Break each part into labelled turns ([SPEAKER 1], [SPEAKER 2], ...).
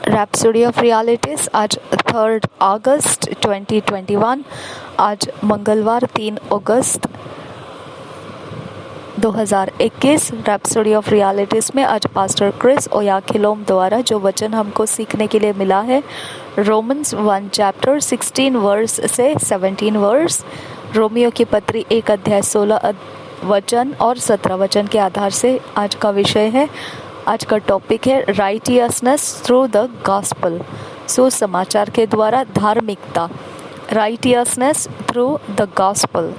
[SPEAKER 1] Rhapsody of realities. आज 3 अगस्त 2021, आज मंगलवार 3 अगस्त 2021। रैप्सोडी ऑफ रियलिटीज में आज पास्टर क्रिस ओयाखिलोम द्वारा जो वचन हमको सीखने के लिए मिला है, रोमन्स 1 चैप्टर 16 वर्स से 17 वर्स। रोमियो की पत्री 1 अध्याय 16 वचन और 17 वचन के आधार से आज का विषय है। आज का टॉपिक है राइटियसनेस थ्रू द गॉस्पल, सुसमाचार के द्वारा धार्मिकता। राइटियसनेस थ्रू द गॉस्पल,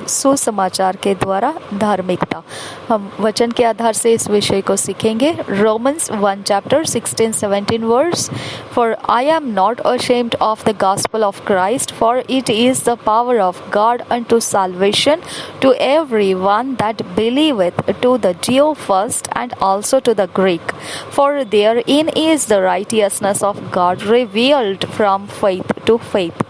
[SPEAKER 1] सुसमाचार के द्वारा धार्मिकता। हम वचन के आधार से इस विषय को सीखेंगे। Romans 1 chapter 16-17 verse. For I am not ashamed of the gospel of Christ, for it is the power of God unto salvation to everyone that believeth, to the Jew first and also to the Greek. For therein is the righteousness of God revealed from faith to faith.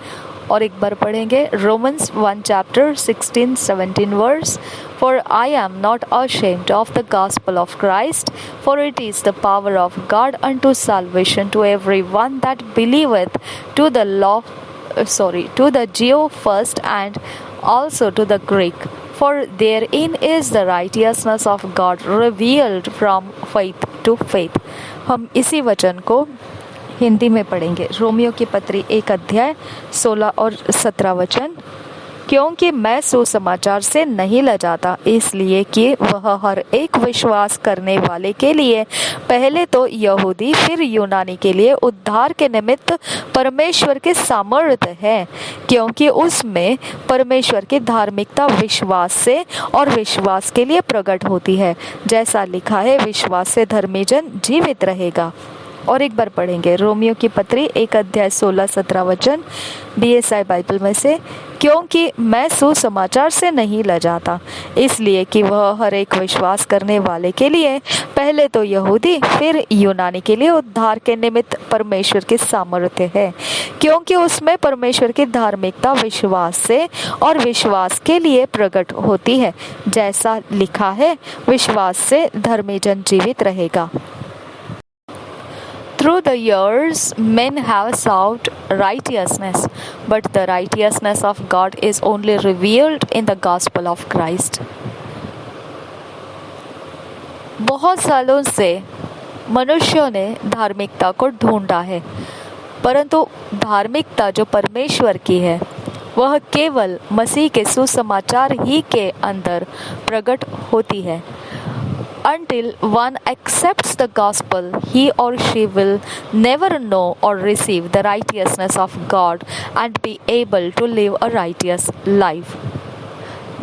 [SPEAKER 1] और एक बार पढ़ेंगे Romans 1 chapter 16-17 verse. For I am not ashamed of the gospel of Christ, for it is the power of God unto salvation to everyone that believeth, to the Jew first and also to the Greek. For therein is the righteousness of God revealed from faith to faith. हम इसी वचन को हिंदी में पढ़ेंगे। Romeo की पत्री 1 अध्याय 16 और 17 वचन। क्योंकि मैं सुसमाचार से नहीं लजाता, इसलिए कि वह हर एक विश्वास करने वाले के लिए पहले तो यहूदी फिर यूनानी के लिए उद्धार के निमित्त परमेश्वर के सामर्थ्य है, क्योंकि उसमें परमेश्वर की धार्मिकता विश्वास से और विश्वास के लिए प्रकट होती है। जैसा लिखा है, विश्वास से धर्मी जन जीवित रहेगा। और एक बार पढ़ेंगे रोमियो की पत्री 1 अध्याय 16-17 वचन BSI बाइबल में से। क्योंकि मैं सुसमाचार से नहीं लजाता, इसलिए कि वह हर एक विश्वास करने वाले के लिए पहले तो यहूदी फिर यूनानी के लिए उद्धार के निमित्त परमेश्वर की सामर्थ्य है, क्योंकि उसमें परमेश्वर की धार्मिकता विश्वास से और विश्वास के लिए प्रकट होती है। जैसा लिखा है, विश्वास से धर्मी जन जीवित रहेगा। Through the years, men have sought righteousness, but the righteousness of God is only revealed in the gospel of Christ. बहुत सालों से मनुष्यों ने धार्मिकता को ढूंढा है, परंतु धार्मिकता जो परमेश्वर की है वह केवल मसीह के सुसमाचार ही के अंदर प्रकट होती है। Until one accepts the gospel, he or she will never know or receive the righteousness of God and be able to live a righteous life.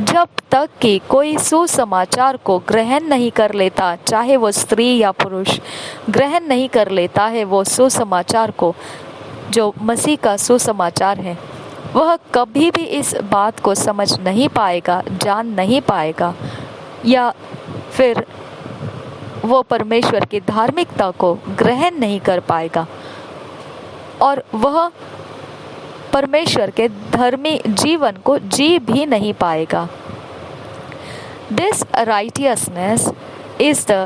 [SPEAKER 1] जब तक कि कोई सुसमाचार को ग्रहण नहीं कर लेता, चाहे वो स्त्री या पुरुष ग्रहण नहीं कर लेता है वो सुसमाचार को, जो मसीह का सुसमाचार है, वह कभी भी इस बात को समझ नहीं पाएगा, जान नहीं पाएगा, या फिर वो परमेश्वर की धार्मिकता को ग्रहण नहीं कर पाएगा और वह परमेश्वर के धर्मी जीवन को जी भी नहीं पाएगा। This righteousness is the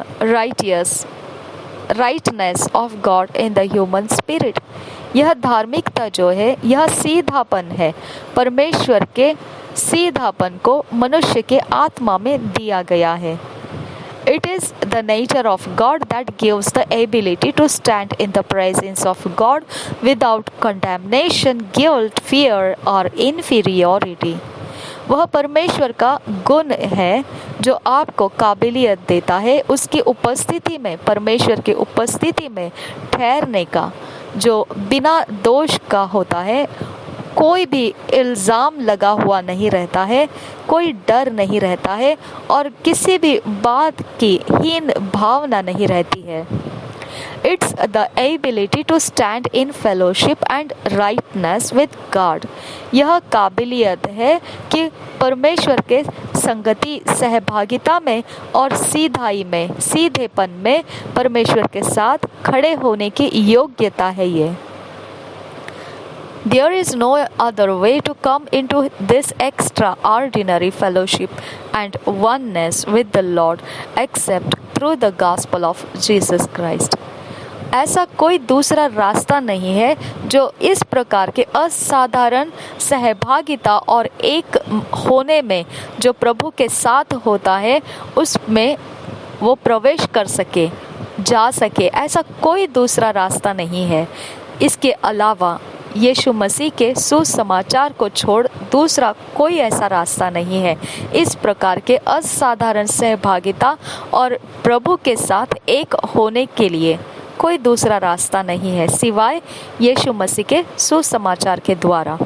[SPEAKER 1] rightness of God in the human spirit. यह धार्मिकता जो है, यह सीधापन है, परमेश्वर के सीधापन को मनुष्य के आत्मा में दिया गया है। It is the nature of God that gives the ability to stand in the presence of God without condemnation, guilt, fear or inferiority. वह परमेश्वर का गुण है जो आपको काबिलियत देता है उसकी उपस्थिति में, परमेश्वर की उपस्थिति में ठहरने का, जो बिना दोष का होता है। कोई भी इल्ज़ाम लगा हुआ नहीं रहता है, कोई डर नहीं रहता है और किसी भी बात की हीन भावना नहीं रहती है। It's the ability to stand in fellowship and rightness with God. यह काबिलियत है कि परमेश्वर के संगति, सहभागिता में और सीधाई में, सीधेपन में परमेश्वर के साथ खड़े होने की योग्यता है ये। There is no other way to come into this extraordinary fellowship and oneness with the Lord except through the gospel of Jesus Christ. ऐसा कोई दूसरा रास्ता नहीं है जो इस प्रकार के असाधारण सहभागिता और एक होने में जो प्रभु के साथ होता है उसमें वो प्रवेश कर सके, जा सके। ऐसा कोई दूसरा रास्ता नहीं है। इसके अलावा यीशु मसीह के सुसमाचार को छोड़ दूसरा कोई ऐसा रास्ता नहीं है। इस प्रकार के असाधारण सहभागिता और प्रभु के साथ एक होने के लिए कोई दूसरा रास्ता नहीं है सिवाय यीशु मसीह के सुसमाचार के द्वारा।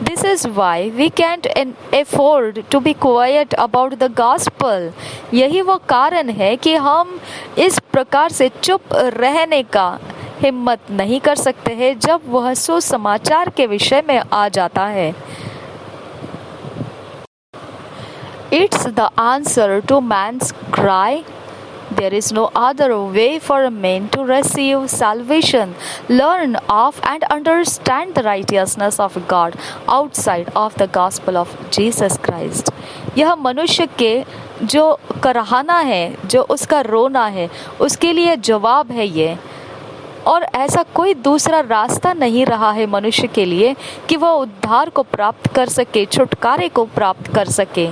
[SPEAKER 1] This is why we can't afford to be quiet about the gospel. यही वो कारण है कि हम इस प्रकार से चुप रहने का हिम्मत नहीं कर सकते हैं जब वह सुसमाचार के विषय में आ जाता है। It's the answer to man's cry. There is no other way for men to receive salvation, learn of and understand the righteousness of God outside of the gospel of Jesus Christ. यह मनुष्य के जो कराहना है, जो उसका रोना है, उसके लिए जवाब है ये। और ऐसा कोई दूसरा रास्ता नहीं रहा है मनुष्य के लिए कि वह उद्धार को प्राप्त कर सके, छुटकारे को प्राप्त कर सके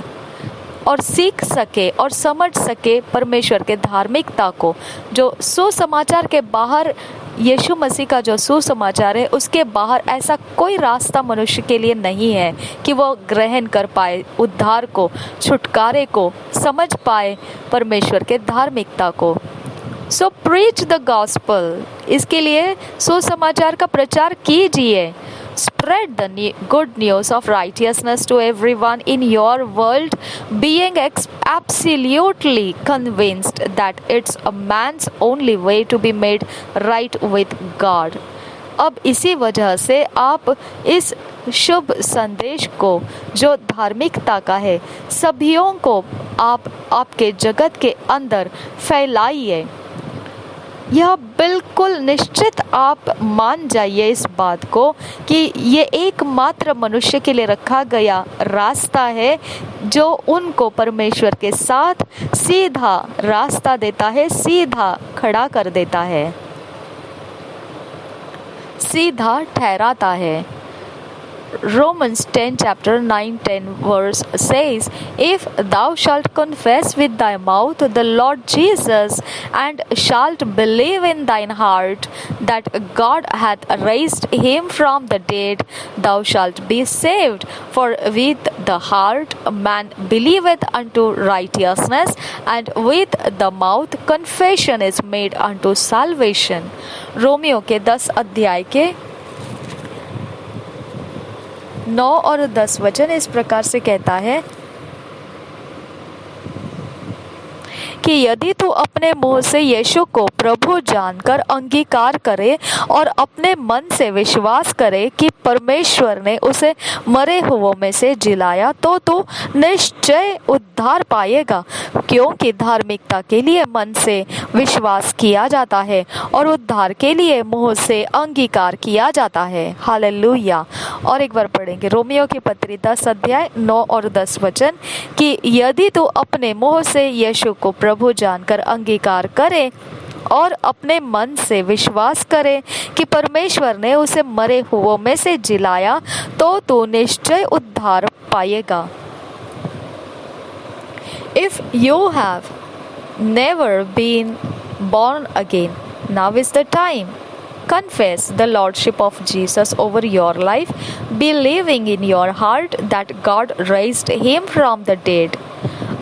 [SPEAKER 1] और सीख सके और समझ सके परमेश्वर के धार्मिकता को। जो सुसमाचार के बाहर यीशु मसीह का जो सुसमाचार है उसके बाहर ऐसा कोई रास्ता मनुष्य के लिए नहीं है कि वो ग्रहण कर पाए उद्धार को, छुटकारे को, समझ पाए परमेश्वर के धार्मिकता को। सो प्रीच द गॉस्पल, इसके लिए सुसमाचार का प्रचार कीजिए। Spread the good news of righteousness to everyone in your world, being absolutely convinced that it's a man's only way to be made right with God. अब इसी वजह से आप इस शुभ संदेश को जो धार्मिकता का है सभियों को आप आपके जगत के अंदर फैलाइए। यह बिल्कुल निश्चित आप मान जाइए इस बात को कि ये एकमात्र मनुष्य के लिए रखा गया रास्ता है जो उनको परमेश्वर के साथ सीधा रास्ता देता है, सीधा खड़ा कर देता है, सीधा ठहराता है। Romans 10 chapter 9-10 verse says, if thou shalt confess with thy mouth the Lord Jesus and shalt believe in thine heart that God hath raised him from the dead, thou shalt be saved. For with the heart man believeth unto righteousness, and with the mouth confession is made unto salvation. Romeo के 10 अध्याय के 9 और 10 वचन इस प्रकार से कहता है कि यदि तू अपने मुंह से यीशु को प्रभु जानकर अंगीकार करे और अपने मन से विश्वास करे कि परमेश्वर ने उसे मरे हुओं में से जिलाया, तो तू निश्चय उद्धार पाएगा। क्योंकि धार्मिकता के लिए मन से विश्वास किया जाता है और उद्धार के लिए मुंह से अंगीकार किया जाता है। हालेलुया। और एक बार पढ़ेंगे रोमियो की पत्री 10 अध्याय 9 और 10 वचन कि यदि तू अपने मुंह से यीशु को प्रभु जानकर अंगीकार करे और अपने मन से विश्वास करे कि परमेश्वर ने उसे मरे हुओं में से जिलाया, तो तू निश्चय उद्धार पाएगा। If you have never been born again, now is the time. Confess the Lordship of Jesus over your life, believing in your heart that God raised him from the dead.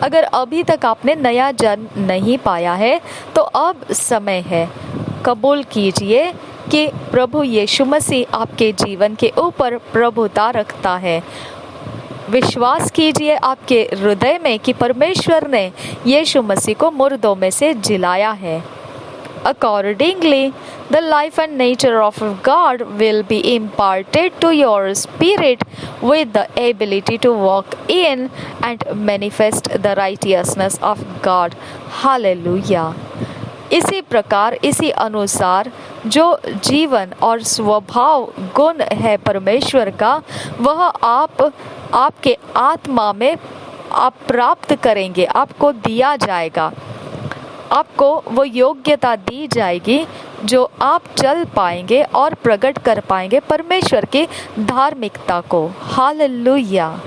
[SPEAKER 1] अगर अभी तक आपने नया जन्म नहीं पाया है तो अब समय है, कबूल कीजिए कि प्रभु यीशु मसीह आपके जीवन के ऊपर प्रभुता रखता है। विश्वास कीजिए आपके हृदय में कि परमेश्वर ने यीशु मसीह को मुर्दों में से जिलाया है। Accordingly, the life and nature of God will be imparted to your spirit with the ability to walk in and manifest the righteousness of God. Hallelujah. इसी प्रकार, इसी अनुसार जो जीवन और स्वभाव गुण है परमेश्वर का, वह आपके आत्मा में आप प्राप्त करेंगे, आपको दिया जाएगा। आपको वो योग्यता दी जाएगी जो आप चल पाएंगे और प्रकट कर पाएंगे परमेश्वर की धार्मिकता को। हालेलुया।